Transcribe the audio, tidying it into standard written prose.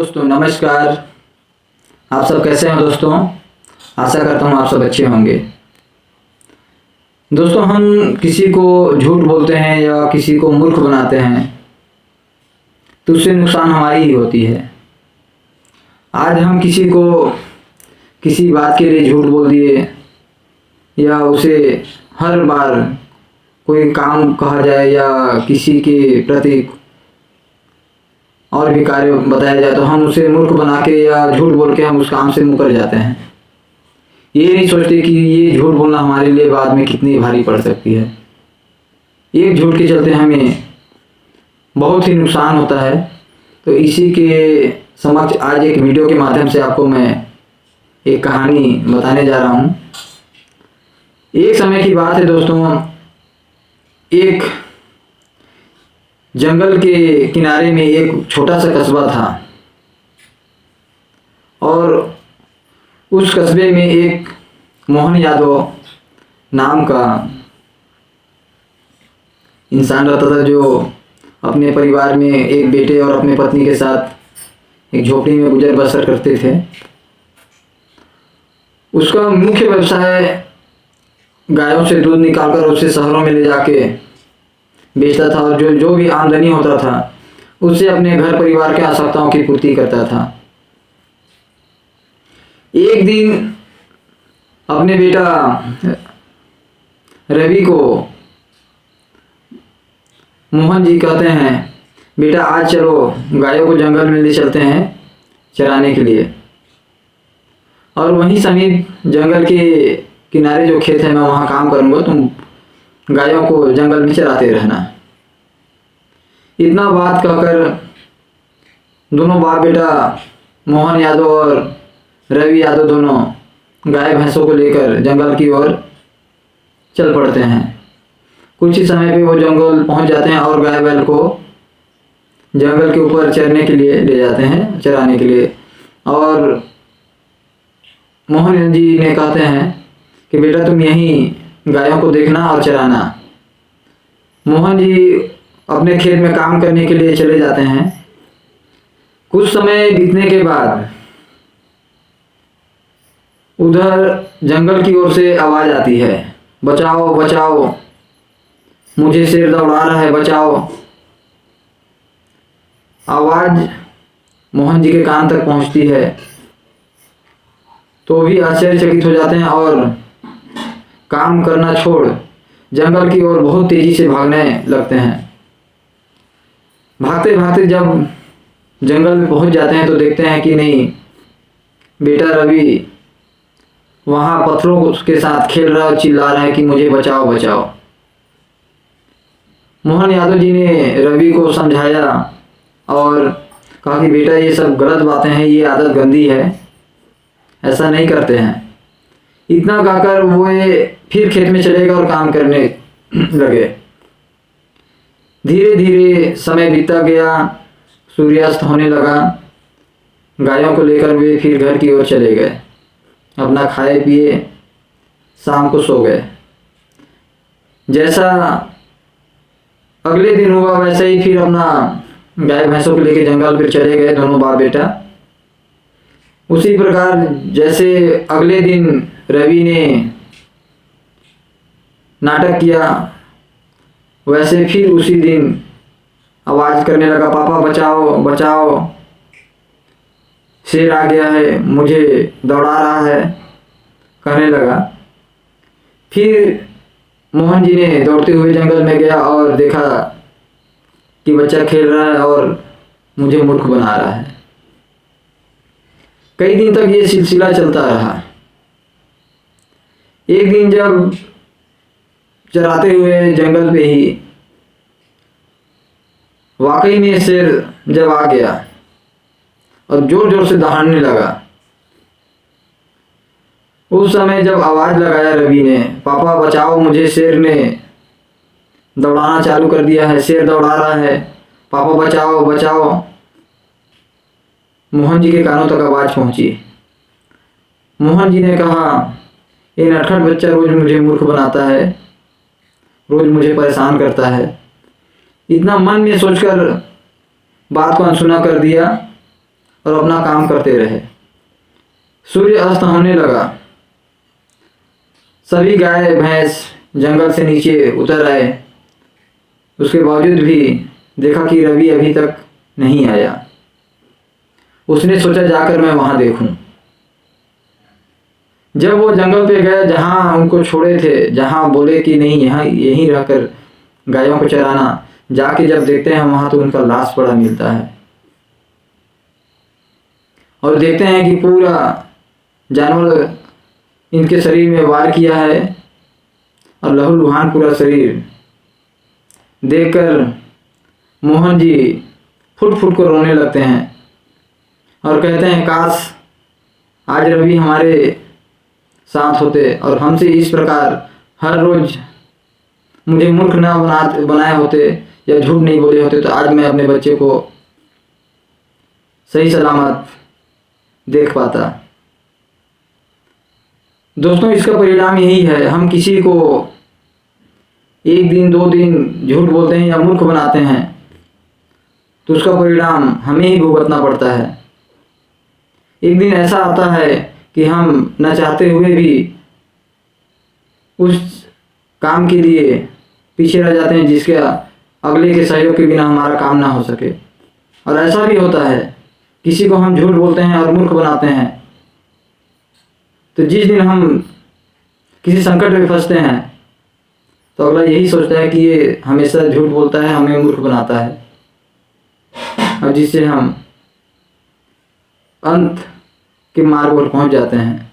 दोस्तों नमस्कार। आप सब कैसे हैं दोस्तों? आशा करता हूँ आप सब अच्छे होंगे। दोस्तों हम किसी को झूठ बोलते हैं या किसी को मूर्ख बनाते हैं तो उससे नुकसान हमारी ही होती है। आज हम किसी को किसी बात के लिए झूठ बोल दिए या उसे हर बार कोई काम कहा जाए या किसी के प्रति और भी कार्य बताया जाए तो हम उसे मूर्ख बना के या झूठ बोल के हम उस काम से मुकर जाते हैं। ये नहीं सोचते कि ये झूठ बोलना हमारे लिए बाद में कितनी भारी पड़ सकती है। एक झूठ के चलते हमें बहुत ही नुकसान होता है। तो इसी के समक्ष आज एक वीडियो के माध्यम से आपको मैं एक कहानी बताने जा रहा हूँ। एक समय की बात है दोस्तों, एक जंगल के किनारे में एक छोटा सा कस्बा था और उस कस्बे में एक मोहन यादव नाम का इंसान रहता था जो अपने परिवार में एक बेटे और अपने पत्नी के साथ एक झोपड़ी में गुजर बसर करते थे। उसका मुख्य व्यवसाय गायों से दूध निकालकर उसे शहरों में ले जाके बेचता था और जो भी आमदनी होता था उससे अपने घर परिवार के आवश्यकताओं की पूर्ति करता था। एक दिन अपने बेटा रवि को मोहन जी कहते हैं, बेटा आज चलो गायों को जंगल में ले चलते हैं चराने के लिए, और वहीं समीप जंगल के किनारे जो खेत है मैं वहाँ काम करूँगा, तुम गायों को जंगल में चराते रहना। इतना बात कहकर दोनों बाप बेटा मोहन यादव और रवि यादव दोनों गाय भैंसों को लेकर जंगल की ओर चल पड़ते हैं। कुछ ही समय पे वो जंगल पहुंच जाते हैं और गाय बैल को जंगल के ऊपर चरने के लिए ले जाते हैं, चराने के लिए। और मोहन जी ने कहते हैं कि बेटा तुम यहीं गायों को देखना और चराना। मोहन जी अपने खेत में काम करने के लिए चले जाते हैं। कुछ समय बीतने के बाद उधर जंगल की ओर से आवाज आती है, बचाओ बचाओ, मुझे शेर दौड़ा रहा है, बचाओ। आवाज मोहन जी के कान तक पहुंचती है तो भी आश्चर्यचकित हो जाते हैं और काम करना छोड़ जंगल की ओर बहुत तेजी से भागने लगते हैं। भागते भागते जब जंगल में पहुंच जाते हैं तो देखते हैं कि नहीं, बेटा रवि वहां पत्थरों के साथ खेल रहा और चिल्ला रहा है कि मुझे बचाओ बचाओ। मोहन यादव जी ने रवि को समझाया और कहा कि बेटा ये सब गलत बातें हैं, ये आदत गंदी है, ऐसा नहीं करते हैं। इतना कहकर वो फिर खेत में चले गए और काम करने लगे। धीरे धीरे समय बीतता गया, सूर्यास्त होने लगा। गायों को लेकर वे फिर घर की ओर चले गए, अपना खाए पिए शाम को सो गए। जैसा अगले दिन हुआ वैसे ही फिर अपना गाय भैंसों को लेकर जंगल फिर चले गए दोनों बाप बेटा। उसी प्रकार जैसे अगले दिन रवि ने नाटक किया वैसे फिर उसी दिन आवाज करने लगा, पापा बचाओ बचाओ, शेर आ गया है, मुझे दौड़ा रहा है, कहने लगा। फिर मोहन जी ने दौड़ते हुए जंगल में गया और देखा कि बच्चा खेल रहा है और मुझे मूर्ख बना रहा है। कई दिन तक ये सिलसिला चलता रहा। एक दिन जब चराते हुए जंगल पे ही वाकई में शेर जब आ गया और जोर जोर से दहाड़ने लगा, उस समय जब आवाज लगाया रवि ने, पापा बचाओ मुझे शेर ने दौड़ाना चालू कर दिया है, शेर दौड़ा रहा है, पापा बचाओ बचाओ। मोहन जी के कानों तक आवाज पहुंची। मोहन जी ने कहा, ये नटखट बच्चा रोज मुझे मूर्ख बनाता है, रोज मुझे परेशान करता है। इतना मन में सोचकर बात को अनसुना कर दिया और अपना काम करते रहे। सूर्य अस्त होने लगा। सभी गाय भैंस जंगल से नीचे उतर आए। उसके बावजूद भी देखा कि रवि अभी तक नहीं आया। उसने सोचा जाकर मैं वहाँ देखूं। जब वो जंगल पे गए जहाँ उनको छोड़े थे, जहाँ बोले कि नहीं यहाँ यहीं रहकर गायों को चराना, जाके जब देखते हैं वहाँ तो उनका लाश पड़ा मिलता है। और देखते हैं कि पूरा जानवर इनके शरीर में वार किया है और लहूलुहान पूरा शरीर। देखकर मोहन जी फुट फुट को रोने लगते हैं और कहते हैं काश आज रवि हमारे साथ होते और हमसे इस प्रकार हर रोज मुझे मूर्ख ना बनाए होते या झूठ नहीं बोले होते तो आज मैं अपने बच्चे को सही सलामत देख पाता। दोस्तों, इसका परिणाम यही है, हम किसी को एक दिन 2 दिन झूठ बोलते हैं या मूर्ख बनाते हैं तो उसका परिणाम हमें ही भुगतना पड़ता है। एक दिन ऐसा आता है कि हम न चाहते हुए भी उस काम के लिए पीछे रह जाते हैं जिसके अगले के सहयोग के बिना हमारा काम ना हो सके। और ऐसा भी होता है, किसी को हम झूठ बोलते हैं और मूर्ख बनाते हैं तो जिस दिन हम किसी संकट में फंसते हैं तो अगला यही सोचता है कि ये हमेशा झूठ बोलता है, हमें मूर्ख बनाता है, और जिससे हम अंत के मार्ग पर पहुंच जाते हैं।